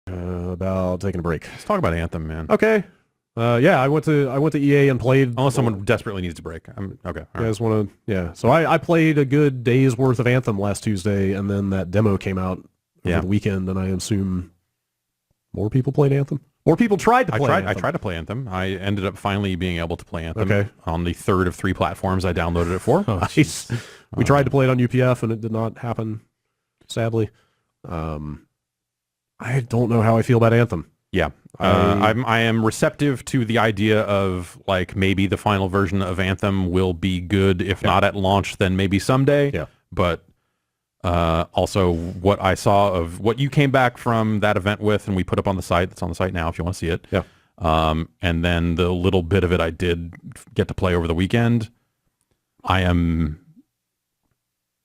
About taking a break. Let's talk about Anthem, man. Okay. Yeah, I went to EA and played. Unless someone desperately needs a break. Okay. You guys want to? Yeah. So I played a good day's worth of Anthem last Tuesday, and then that demo came out over the weekend, and I assume more people played Anthem. More people tried to play Anthem. I tried to play Anthem. I ended up finally being able to play Anthem on the third of 3 platforms I downloaded it for. Oh, nice. We tried to play it on UPF, and it did not happen, sadly. I don't know how I feel about Anthem. Yeah. I am receptive to the idea of, like, maybe the final version of Anthem will be good. If not at launch, then maybe someday. Yeah. But also what I saw of what you came back from that event with, and we put up on the site, that's on the site now if you want to see it. Yeah. And then the little bit of it I did get to play over the weekend, I am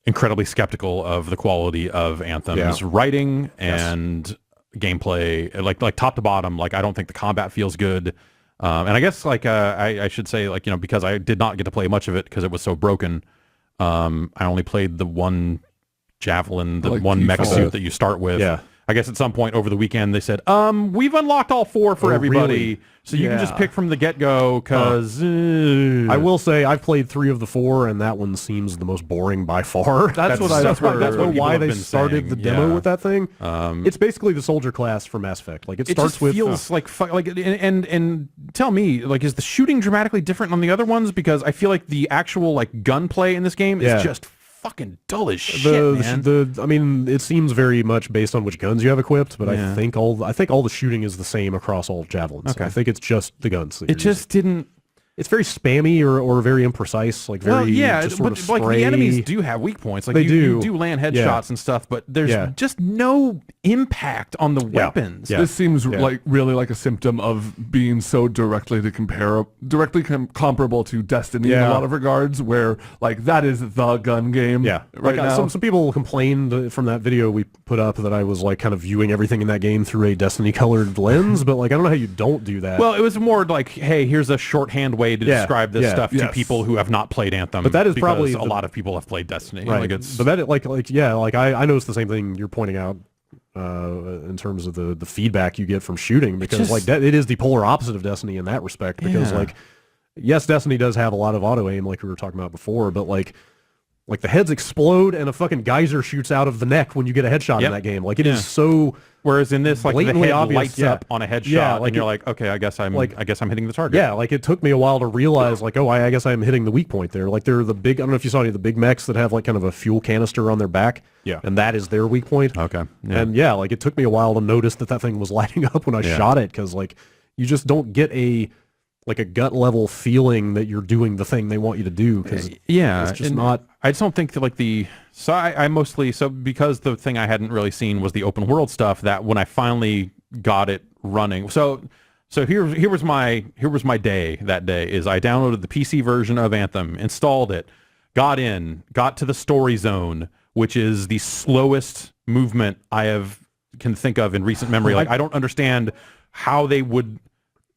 incredibly skeptical of the quality of Anthem's writing and gameplay, like top to bottom. Like, I don't think the combat feels good. And I guess, like, I should say, like, because I did not get to play much of it because it was so broken. I only played the one javelin, the one mecha suit that you start with. Yeah. I guess at some point over the weekend they said, we've unlocked all 4 for everybody. Really? So you can just pick from the get-go, because... I will say, I've played 3 of the 4, and that one seems the most boring by far. That's why they started the demo with that thing. It's basically the soldier class from Mass Effect. Like, it starts with... feels like... And tell me, like, is the shooting dramatically different on the other ones? Because I feel like the actual, like, gunplay in this game is just fucking dull as shit, man. I mean, it seems very much based on which guns you have equipped, but I think all the shooting is the same across all javelins. Okay. I think it's just the guns. It just didn't... It's very spammy or very imprecise, like very just sort of like the enemies do have weak points. Like you do land headshots and stuff, but there's just no impact on the weapons. This seems like really like a symptom of being so directly comparable to Destiny in a lot of regards, where like that is the gun game. Yeah, right now. Some people complained from that video we put up that I was like kind of viewing everything in that game through a Destiny colored lens, but like I don't know how you don't do that. Well, it was more like, hey, here's a shorthand way to describe this stuff to people who have not played Anthem. But that is probably a lot of people have played Destiny. Right. Like it's, but that I noticed the same thing you're pointing out in terms of the feedback you get from shooting, because it is the polar opposite of Destiny in that respect. Because like, yes, Destiny does have a lot of auto aim, like we were talking about before, but like the heads explode and a fucking geyser shoots out of the neck when you get a headshot in that game. Like it is so. Whereas in this, like the head obvious, lights up on a headshot, and you're like, okay, I guess I'm hitting the target. Yeah, like it took me a while to realize, like, oh, I guess I'm hitting the weak point there. Like they're the big. I don't know if you saw any of the big mechs that have like kind of a fuel canister on their back. Yeah, and that is their weak point. Okay, and like it took me a while to notice that thing was lighting up when I shot it, because like you just don't get a gut level feeling that you're doing the thing they want you to do, because it's just not. I just don't think that I mostly because the thing I hadn't really seen was the open world stuff, that when I finally got it running. So here was my day that day is I downloaded the PC version of Anthem, installed it, got to the story zone, which is the slowest movement I can think of in recent memory. Like I don't understand how they would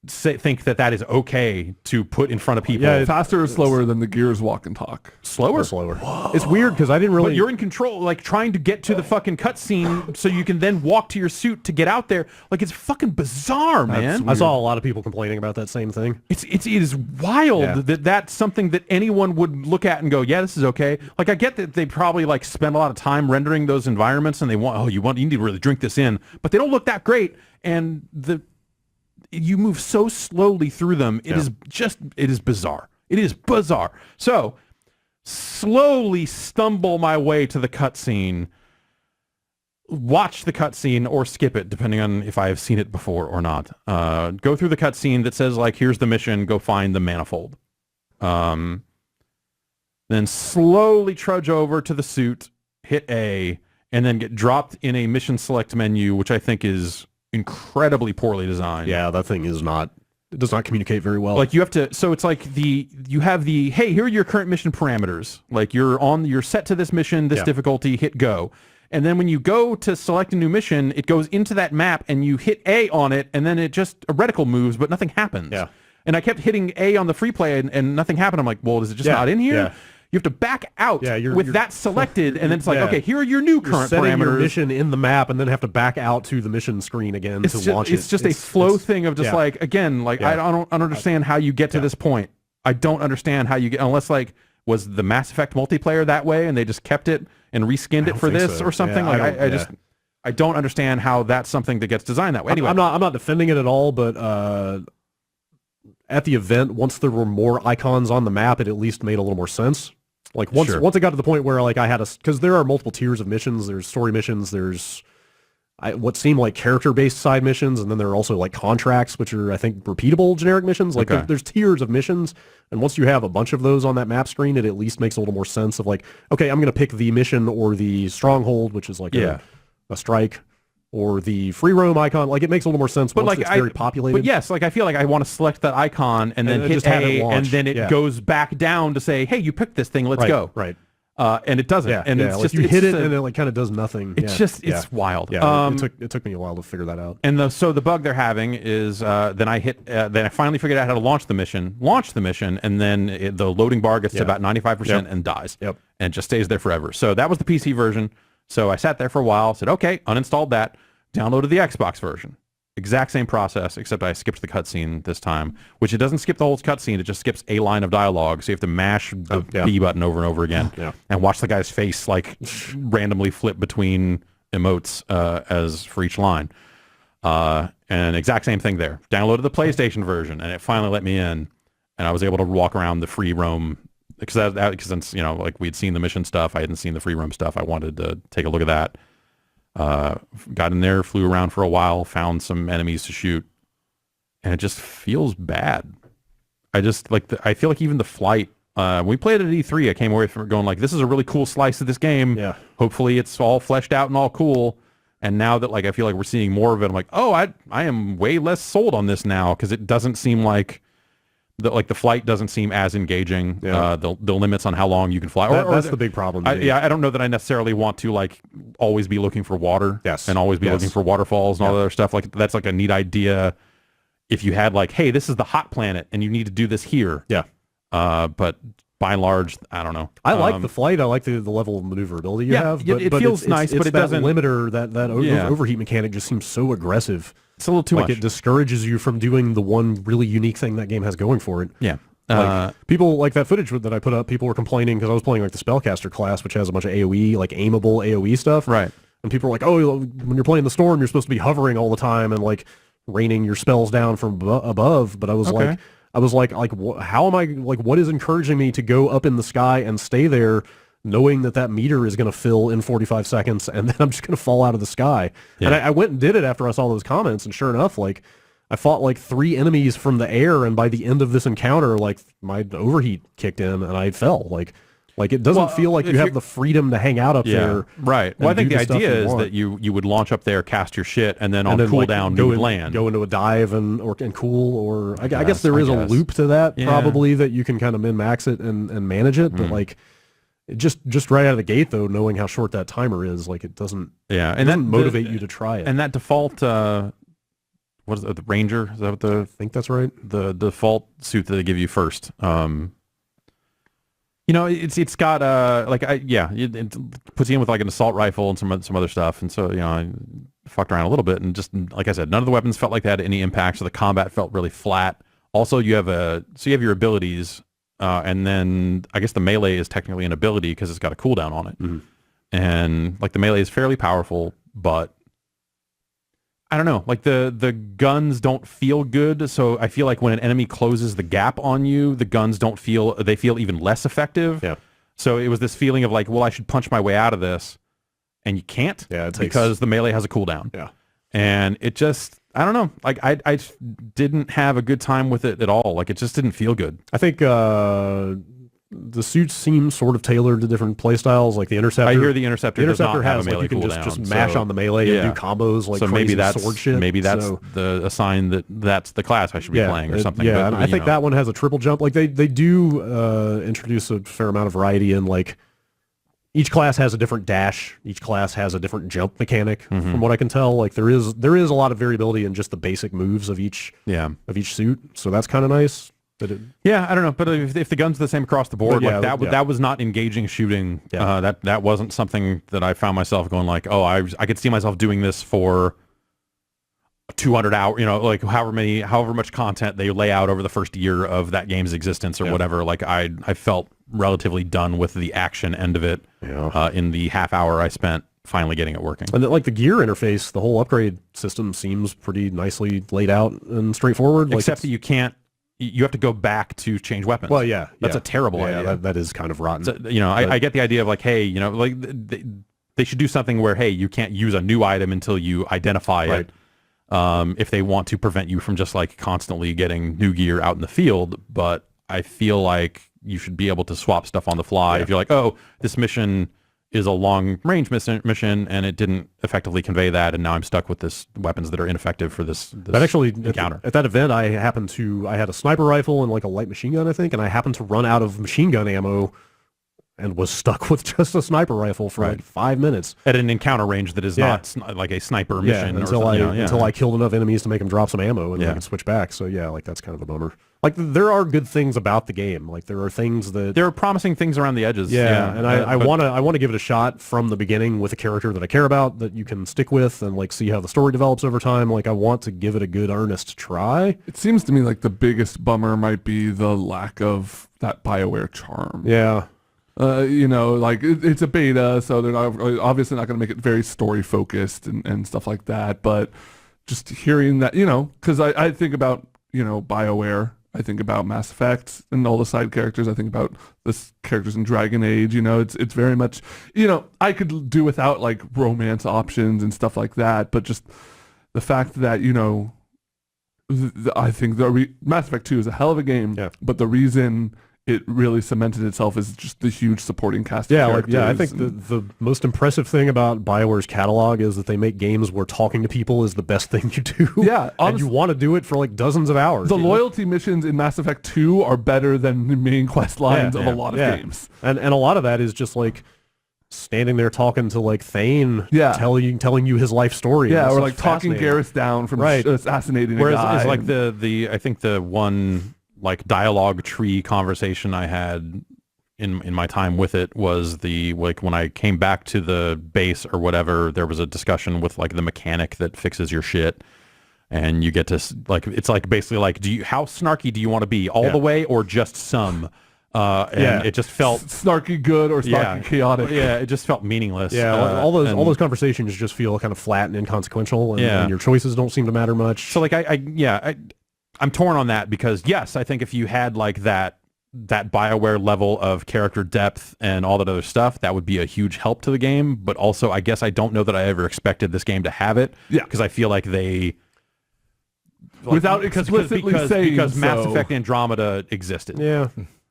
think that is okay to put in front of people. Yeah, faster or slower than the Gears walk and talk? Slower. Whoa. It's weird because I didn't really... But you're in control, like trying to get to the fucking cutscene so you can then walk to your suit to get out there. Like it's fucking bizarre, man. I saw a lot of people complaining about that same thing. It is wild that that's something that anyone would look at and go, yeah, this is okay. Like I get that they probably like spend a lot of time rendering those environments and they want, you need to really drink this in, but they don't look that great, and you move so slowly through them. It is bizarre. It is bizarre. So slowly stumble my way to the cutscene, watch the cutscene or skip it, depending on if I have seen it before or not. Go through the cutscene that says like, here's the mission, go find the manifold. Then slowly trudge over to the suit, hit A, and then get dropped in a mission select menu, which I think is incredibly poorly designed. Yeah, that thing does not communicate very well. Like you have to, so it's like you have the, hey, here are your current mission parameters. Like you're set to this mission, this difficulty, hit go. And then when you go to select a new mission, it goes into that map and you hit A on it, and then a reticle moves, but nothing happens. Yeah. And I kept hitting A on the free play and nothing happened. I'm like, well, is it just not in here? You have to back out with that selected, and then it's like, okay, here are your new current parameters. Your mission in the map, and then have to back out to the mission screen again to launch it. It's just a flow thing of just like, again, like I don't understand how you get to this point. I don't understand how you get, unless like, was the Mass Effect multiplayer that way, and they just kept it and reskinned it for this or something? Like I don't understand how that's something that gets designed that way. Anyway, I'm not defending it at all, but at the event, once there were more icons on the map, it at least made a little more sense. Like once it got to the point where like I had because there are multiple tiers of missions. There's story missions. There's what seem like character-based side missions, and then there are also like contracts, which are I think repeatable generic missions. Like there's tiers of missions, and once you have a bunch of those on that map screen, it at least makes a little more sense of like, okay, I'm going to pick the mission or the stronghold, which is like a strike, or the free roam icon. Like it makes a little more sense once it's very populated. But yes, like I feel like I want to select that icon and then hit A, and then it goes back down to say, hey, you picked this thing, let's go. Right. And it doesn't. And it's like just you hit it and it like kind of does nothing. It's it's wild. Yeah, it took me a while to figure that out. And so the bug they're having is then I finally figured out how to launch the mission, and then the loading bar gets to about 95% and dies. Yep. And just stays there forever. So that was the PC version. So I sat there for a while, said, okay, uninstalled that, downloaded the Xbox version. Exact same process, except I skipped the cutscene this time, which it doesn't skip the whole cutscene. It just skips a line of dialogue. So you have to mash the B button over and over again and watch the guy's face like randomly flip between emotes as for each line. And exact same thing there. Downloaded the PlayStation version, and it finally let me in, and I was able to walk around the free roam. Because since like we'd seen the mission stuff, I hadn't seen the free roam stuff. I wanted to take a look at that. Got in there, flew around for a while, found some enemies to shoot, and it just feels bad. I just I feel like even the flight. When we played it at E3, I came away from it going like, this is a really cool slice of this game. Yeah. Hopefully it's all fleshed out and all cool. And now that I feel like we're seeing more of it, I'm like, oh, I am way less sold on this now, because it doesn't seem like. The flight doesn't seem as engaging. The limits on how long you can fly. That's the big problem. I don't know that I necessarily want to always be looking for water. And always be looking for waterfalls and all that other stuff. Like that's like a neat idea. If you had hey, this is the hot planet and you need to do this here. Yeah. But by and large, I don't know. I like the flight. I like the level of maneuverability you have. But, it feels nice, but it doesn't. Limiter, that overheat mechanic just seems so aggressive. It's a little too much. It discourages you from doing the one really unique thing that game has going for it. Yeah. People like that footage that I put up, people were complaining because I was playing the spellcaster class, which has a bunch of AoE, aimable AoE stuff. Right. And people were like, oh, when you're playing the storm, you're supposed to be hovering all the time and raining your spells down from above. But I was how am I, what is encouraging me to go up in the sky and stay there, knowing that meter is going to fill in 45 seconds, and then I'm just going to fall out of the sky. Yeah. And I went and did it after I saw those comments, and sure enough, I fought 3 enemies from the air, and by the end of this encounter, my overheat kicked in, and I fell. It doesn't feel like you have the freedom to hang out up there. Right. Well, I think the idea is that you would launch up there, cast your shit, and then on cooldown you would land. Go into a dive and cool, or I guess there is a loop to that probably that you can kind of min-max it and manage it, but just right out of the gate though, knowing how short that timer is, it doesn't motivate you to try it. And that default what is it, the Ranger? Is that what I think that's right? The default suit that they give you first. It's got it puts you in with an assault rifle and some other stuff, and so I fucked around a little bit, and just like I said, none of the weapons felt like they had any impact, so the combat felt really flat. Also, you have your abilities, and then I guess the melee is technically an ability because it's got a cooldown on it, and the melee is fairly powerful, but I don't know, the guns don't feel good, so I feel like when an enemy closes the gap on you, the guns they feel even less effective. Yeah. So it was this feeling of well, I should punch my way out of this, and you can't because the melee has a cooldown. Yeah. And it just, I don't know, I didn't have a good time with it at all. It just didn't feel good. I think the suits seem sort of tailored to different play styles, like the Interceptor. I hear the Interceptor does not have a melee you can cooldown. just mash on the melee and do combos so maybe that's sword shit. Maybe that's a sign that's the class I should be playing or something. Yeah, but, I think that one has a triple jump. They do introduce a fair amount of variety in each class has a different dash. Each class has a different jump mechanic. From what I can tell, there is a lot of variability in just the basic moves of each suit. So that's kind of nice. Yeah, I don't know, but if the gun's the same across the board, like that was not engaging shooting. Yeah. That wasn't something that I found myself going like, oh, I could see myself doing this for 200 hours, like however much content they lay out over the first year of that game's existence or whatever. Like I felt relatively done with the action end of it in the half hour I spent finally getting it working. And like the gear interface, the whole upgrade system seems pretty nicely laid out and straightforward. Except that you have to go back to change weapons. Well, yeah. That's a terrible idea. That is kind of rotten. So, I get the idea of like, hey, like they should do something where, hey, you can't use a new item until you identify it. If they want to prevent you from just like constantly getting new gear out in the field. But I feel like you should be able to swap stuff on the fly. If you're like, oh, this mission is a long range mission and it didn't effectively convey that, and now I'm stuck with this weapons that are ineffective for this but actually encounter. At that event, I had a sniper rifle and like a light machine gun, I think, and I happened to run out of machine gun ammo and was stuck with just a sniper rifle for like 5 minutes at an encounter range that is not like a sniper mission until I killed enough enemies to make them drop some ammo and I could switch back. So like that's kind of a bummer. Like there are good things about the game. Like there are things there are promising things around the edges. And I want to give it a shot from the beginning with a character that I care about, that you can stick with and like see how the story develops over time. Like I want to give it a good earnest try. It seems to me like the biggest bummer might be the lack of that Bioware charm. Yeah. Like it's a beta, so they're obviously not going to make it very story focused and stuff like that. But just hearing that, because I think about, Bioware, I think about Mass Effect and all the side characters. I think about the characters in Dragon Age. It's very much, I could do without like romance options and stuff like that. But just the fact that, I think Mass Effect 2 is a hell of a game. Yeah. But the reason it really cemented itself is just the huge supporting cast of characters. I think the most impressive thing about BioWare's catalog is that they make games where talking to people is the best thing you do. Yeah. And you want to do it for like dozens of hours. The loyalty missions in Mass Effect 2 are better than the main quest lines of a lot of games. And a lot of that is just like standing there talking to like Thane, telling you his life story. Yeah, or like talking Garrus down from assassinating a guy. It's like I think the one like dialogue tree conversation I had in my time with it was when I came back to the base or whatever, there was a discussion with like the mechanic that fixes your shit, and you get to like, it's like basically like, how snarky do you want to be, all the way or just some? It just felt snarky good or snarky chaotic. Yeah, it just felt meaningless. Yeah, all those conversations just feel kind of flat and inconsequential, and your choices don't seem to matter much. So like I'm torn on that because yes, I think if you had like that BioWare level of character depth and all that other stuff, that would be a huge help to the game. But also, I guess I don't know that I ever expected this game to have it. Yeah, because I feel like they without explicitly saying because Mass Effect Andromeda existed. Yeah.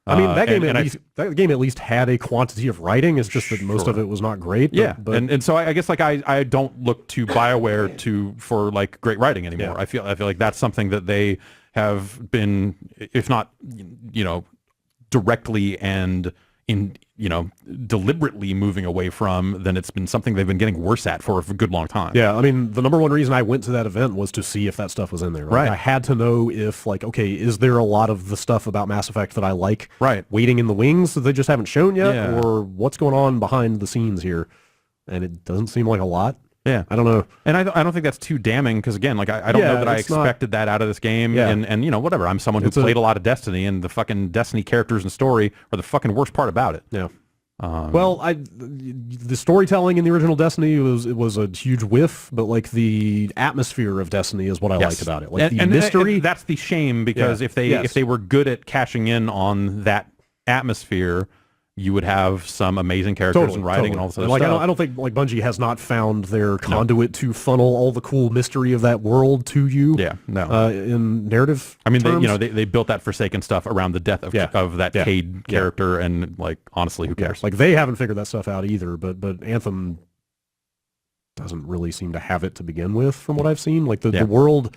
I mean, that game at least had a quantity of writing. It's just that most of it was not great. But, and so I guess like I don't look to BioWare for like great writing anymore. Yeah. I feel like that's something that they have been, if not directly and deliberately moving away from, then it's been something they've been getting worse at for a good long time. Yeah, I mean, the number one reason I went to that event was to see if that stuff was in there. Right. I had to know if, like, okay, is there a lot of the stuff about Mass Effect that I like waiting in the wings that they just haven't shown yet, or what's going on behind the scenes here? And it doesn't seem like a lot. Yeah, I don't know, and I don't think that's too damning because again, like I don't know that I expected that out of this game, and whatever. I'm someone who played a lot of Destiny, and the fucking Destiny characters and story are the fucking worst part about it. Yeah. The storytelling in the original Destiny was a huge whiff, but like the atmosphere of Destiny is what I liked about it. Like the mystery. And that's the shame because if they were good at cashing in on that atmosphere, you would have some amazing characters and writing and all this other stuff. I don't think like Bungie has not found their conduit to funnel all the cool mystery of that world to you. Yeah, no. In narrative. I mean, terms. they built that Forsaken stuff around the death of that Cade character, and like honestly, who cares? Like they haven't figured that stuff out either. But Anthem doesn't really seem to have it to begin with, from what I've seen. Like the world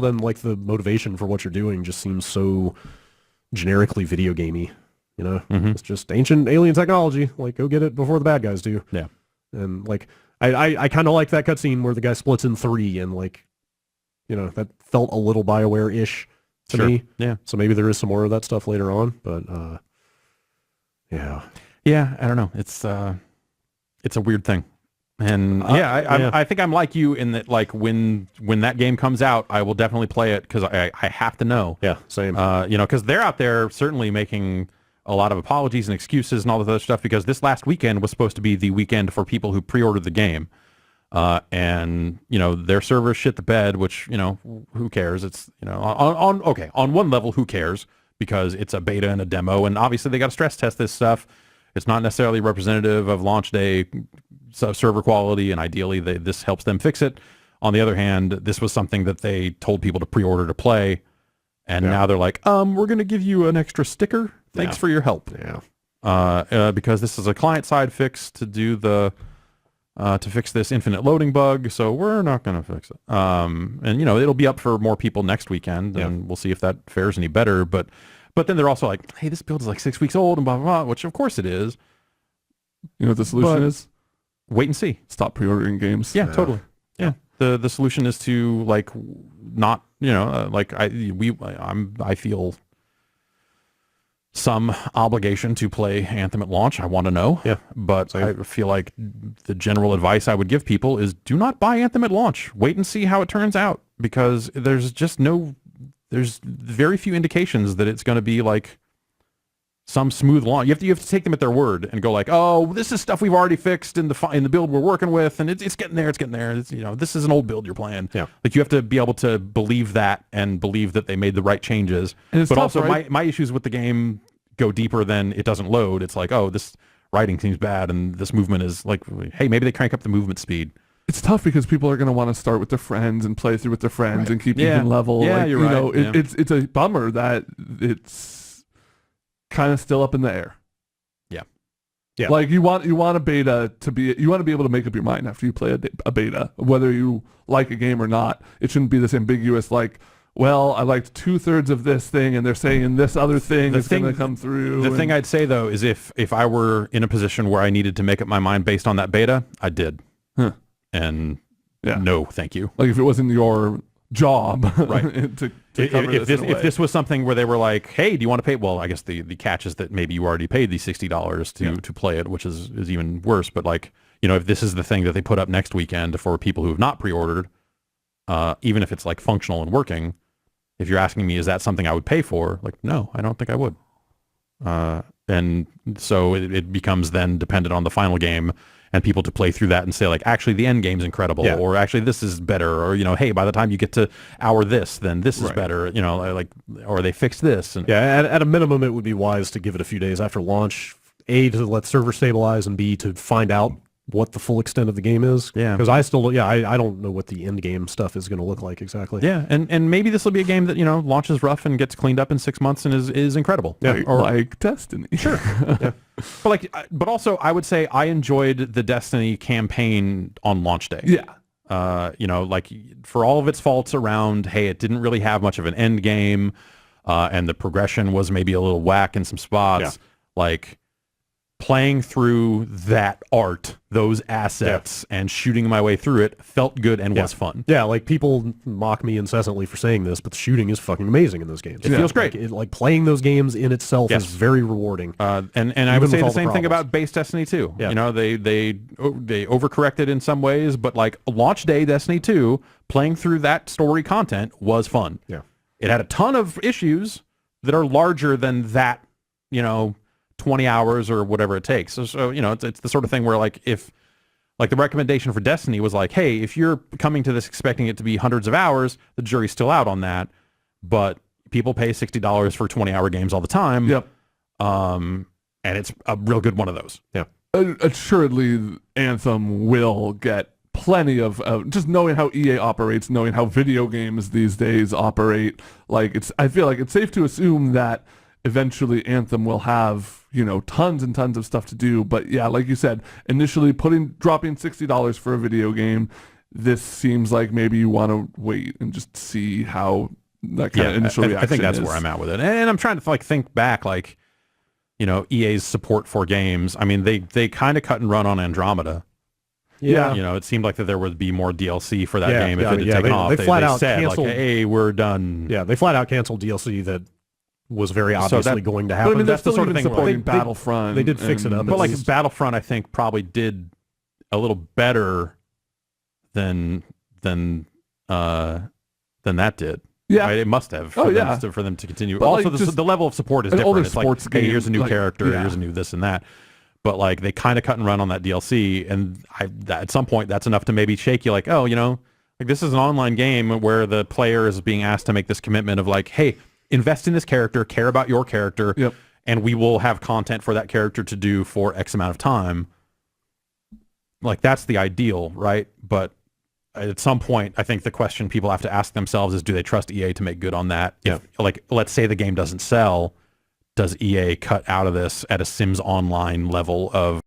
and like the motivation for what you're doing just seems so generically video gamey. It's just ancient alien technology. Like, go get it before the bad guys do. Yeah. And, like, I kind of like that cutscene where the guy splits in 3 and, like, that felt a little BioWare-ish. to me. Yeah. So maybe there is some more of that stuff later on, but yeah. Yeah, I don't know. It's a weird thing. And I think I'm like you in that, like, when that game comes out, I will definitely play it because I have to know. Yeah, same. Because they're out there certainly making a lot of apologies and excuses and all this other stuff, because this last weekend was supposed to be the weekend for people who pre-ordered the game. And their servers shit the bed, which, who cares? It's, on one level, who cares? Because it's a beta and a demo, and obviously they got to stress test this stuff. It's not necessarily representative of launch day server quality, and ideally this helps them fix it. On the other hand, this was something that they told people to pre-order to play, and now they're like, we're going to give you an extra sticker. Thanks for your help. Yeah. Because this is a client-side fix to do to fix this infinite loading bug, so we're not going to fix it. And it'll be up for more people next weekend, and we'll see if that fares any better. But then they're also like, hey, this build is like 6 weeks old, and blah, blah, blah, which of course it is. You know what the solution is? Wait and see. Stop pre-ordering games. Yeah, totally. Yeah. The solution is to, like, not, I feel some obligation to play Anthem at launch. I want to know. Yeah. But I feel like the general advice I would give people is do not buy Anthem at launch. Wait and see how it turns out, because there's very few indications that it's going to be like some smooth launch. You have to take them at their word and go like, oh, this is stuff we've already fixed in the build we're working with, and it's getting there. It's getting there. It's, this is an old build you're playing. Yeah. Like, you have to be able to believe that and believe that they made the right changes. But tough, also, right? my issues with the game go deeper than it doesn't load. It's like, oh, this writing seems bad, and this movement is like, hey, maybe they crank up the movement speed. It's tough because people are going to want to start with their friends and play through with their friends and keep even level. Yeah, you're right. It's a bummer that it's kind of still up in the air. Yeah. Like, you want a beta to be, you want to be able to make up your mind after you play a beta, whether you like a game or not. It shouldn't be this ambiguous, like, well, I liked 2/3 of this thing, and they're saying this other thing is going to come through. The thing I'd say, though, is if I were in a position where I needed to make up my mind based on that beta, I did. Huh. And no, thank you. Like, if it wasn't your job, right? If this was something where they were like, hey, do you want to pay? Well, I guess the catch is that maybe you already paid the $60 to play it, which is even worse. But, like, if this is the thing that they put up next weekend for people who have not pre-ordered, even if it's like functional and working, if you're asking me, is that something I would pay for? Like, no, I don't think I would. And so it becomes then dependent on the final game and people to play through that and say, like, actually the end game's incredible, or actually this is better, or, hey, by the time you get to hour this, then this is better, like, or they fixed this. And at a minimum, it would be wise to give it a few days after launch, A, to let server stabilize, and B, to find out what the full extent of the game is. Yeah. Because I don't know what the end game stuff is going to look like exactly. Yeah, and maybe this will be a game that, launches rough and gets cleaned up in 6 months and is incredible. Yeah. Or like Destiny. Sure. Yeah. But also I would say I enjoyed the Destiny campaign on launch day. Yeah. Like, for all of its faults around, hey, it didn't really have much of an end game, and the progression was maybe a little whack in some spots. Like, playing through that art, those assets, and shooting my way through it felt good and was fun. Yeah, like, people mock me incessantly for saying this, but the shooting is fucking amazing in those games. It feels great. Like playing those games in itself is very rewarding. And I would say the same thing about base Destiny 2. Yeah. They overcorrected in some ways, but, like, launch day Destiny 2, playing through that story content was fun. Yeah. It had a ton of issues that are larger than that, 20 hours or whatever it takes. So it's the sort of thing where, like, if, like, the recommendation for Destiny was like, hey, if you're coming to this expecting it to be hundreds of hours, the jury's still out on that. But people pay $60 for 20-hour games all the time. Yep. And it's a real good one of those. Yeah. Assuredly, Anthem will get plenty of just knowing how EA operates, knowing how video games these days operate. Like, I feel like it's safe to assume that eventually Anthem will have, tons and tons of stuff to do. But yeah, like you said, initially dropping $60 for a video game, this seems like maybe you want to wait and just see how that kind of initial reaction is. I think that's where I'm at with it. And I'm trying to, like, think back, like, EA's support for games. I mean, they kind of cut and run on Andromeda. Yeah. You know, it seemed like that there would be more DLC for that game if it had taken they, off. They flat out said, canceled. like, hey, we're done. Yeah, they flat out canceled DLC that was very obviously going to happen. But I mean, that's the still sort of even thing supporting they- Battlefront. they did fix it up. But like least. Battlefront, I think probably did a little better than that did. Yeah. Right? It must have. Oh, yeah. For them to continue. But, also, like, the level of support is an older different. It's like, sports hey, game, here's a new like, character, yeah. here's a new this and that. But like they kind of cut and run on that DLC, and at some point that's enough to maybe shake you. Like, oh, you know, like this is an online game where the player is being asked to make this commitment of like, hey, invest in this character, care about your character, Yep. and we will have content for that character to do for X amount of time. Like that's the ideal, right? But at some point, I think the question people have to ask themselves is, do they trust EA to make good on that? Yeah. If, like, let's say the game doesn't sell, does EA cut out of this at a Sims Online level of,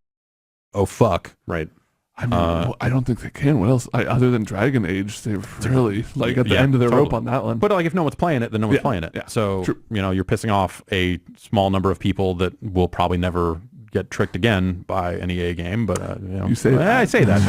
oh, fuck? Right. I mean, I don't think they can. What else? Other than Dragon Age, they've really like at the end of their rope on that one. But like, if no one's playing it, then no one's playing it. Yeah. So, True. you know, you're pissing off a small number of people that will probably never get tricked again by an EA game. But, you know, You say that. I say that.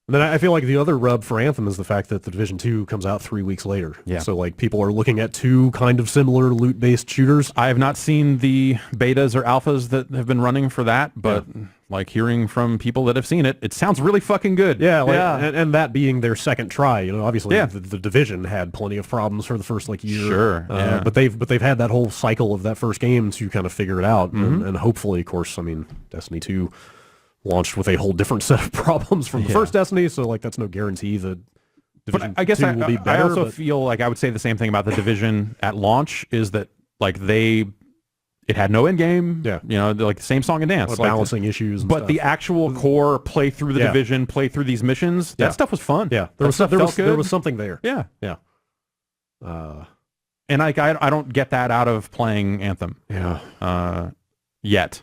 And then I feel like the other rub for Anthem is the fact that the Division 2 comes out 3 weeks later. Yeah. So like people are looking at two kind of similar loot-based shooters. I have not seen the betas or alphas that have been running for that, but like hearing from people that have seen it, it sounds really fucking good. Yeah, like, Yeah. And that being their second try, you know, obviously Yeah. the Division had plenty of problems for the first like year. Sure, yeah. But they've had that whole cycle of that first game to kind of figure it out, and hopefully, of course, I mean, Destiny 2 launched with a whole different set of problems from the first Destiny, so like that's no guarantee that Division But I guess 2 will be I better. also but- feel like I would say the same thing about the Division at launch is that like it had no end game. Yeah. You know, like the same song and dance. Like, balancing issues. And but stuff. the actual core play through the Yeah. Division, play through these missions, Yeah. that stuff was fun. yeah, there was felt there good. was something there. Yeah. Yeah. And like I don't get that out of playing Anthem yet.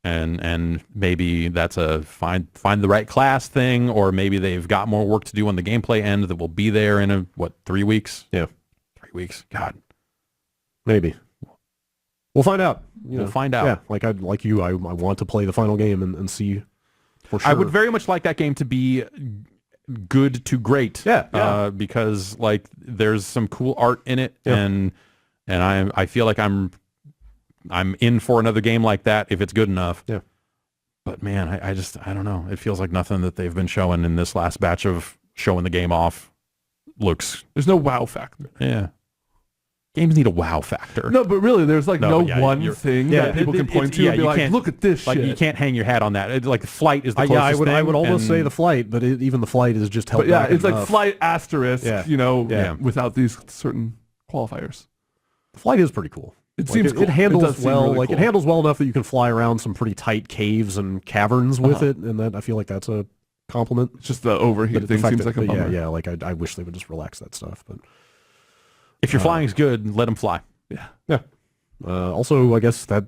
And maybe that's a find the right class thing, or maybe they've got more work to do on the gameplay end that will be there in 3 weeks? Yeah. 3 weeks. God. Maybe. We'll find out. We'll find out. Yeah, like I want to play the final game and see for sure. I would very much like that game to be good to great. Yeah. Because like there's some cool art in it, and I feel like I'm in for another game like that if it's good enough. Yeah. But man, I don't know. It feels like nothing that they've been showing in this last batch of showing the game off looks. There's no wow factor. Yeah. Games need a wow factor. No, but really, there's like no yeah, one you're- thing yeah, that people can point to and be you like, can't- look at this Like shit. you can't hang your hat on that. It's like flight is the closest yeah, I would thing, almost say and- the flight, but even the flight is just held But yeah, back it's like enough. flight asterisk, Yeah. you know, Yeah. without these certain qualifiers. The flight is pretty cool. It Like, seems cool. It handles does seem well. really Like cool. it handles well enough that you can fly around some pretty tight caves and caverns with Uh-huh. it, and that I feel like that's a compliment. It's just the overheat The thing fact seems like a that- bummer. yeah. Like I wish they would just relax that stuff. But If your flying's good, let them fly. yeah. Also, I guess that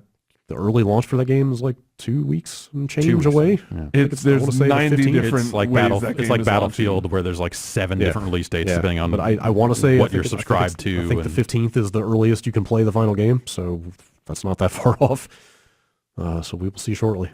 the early launch for that game is like 2 weeks and change 2 weeks. away. Yeah. It's I there's wanna say the 90 15th. different It's like ways Battle. that It's game like is launching. Battlefield, where there's like 7 Yeah. different release dates Yeah. depending on But I want to say what I you're think subscribed to. I think the and- 15th is the earliest you can play the final game, so that's not that far off. So we will see shortly.